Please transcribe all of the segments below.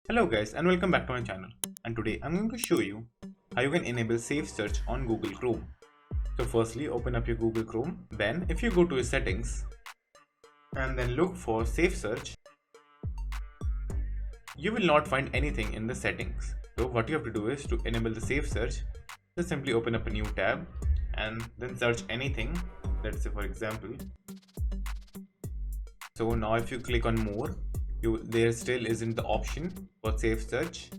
Hello guys and welcome back to my channel, and today I'm going to show you how you can enable Safe Search on Google Chrome. So firstly open up your Google Chrome, then if you go to your settings and then look for Safe Search, you will not find anything in the settings. So what you have to do is to enable the Safe Search, just simply open up a new tab and then search anything. Let's say for example, so now if you click on more, there still isn't the option for Safe Search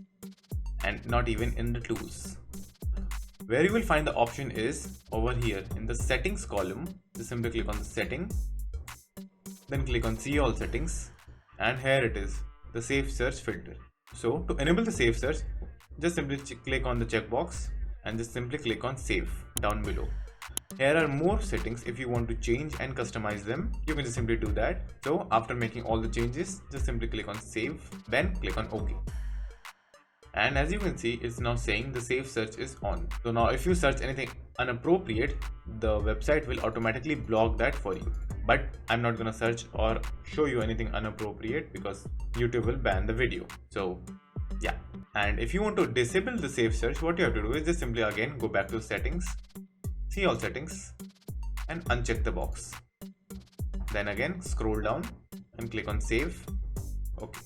and not even in the tools. Where you will find the option is over here in the settings column. Just simply click on the setting, then click on see all settings, and here it is, the Safe Search filter. So to enable the Safe Search, just simply click on the checkbox and just simply click on save down below. Here are more settings. If you want to change and customize them, you can just simply do that. So after making all the changes, just simply click on save, then click on OK. And as you can see, it's now saying the Safe Search is on. So now if you search anything inappropriate, the website will automatically block that for you. But I'm not gonna search or show you anything inappropriate because YouTube will ban the video. So yeah. And if you want to disable the Safe Search, what you have to do is just simply again go back to settings, see all settings, and uncheck the box. Then again scroll down and click on save. Okay.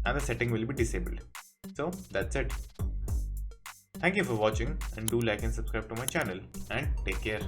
And the setting will be disabled. So that's it. Thank you for watching, and do like and subscribe to my channel, and take care.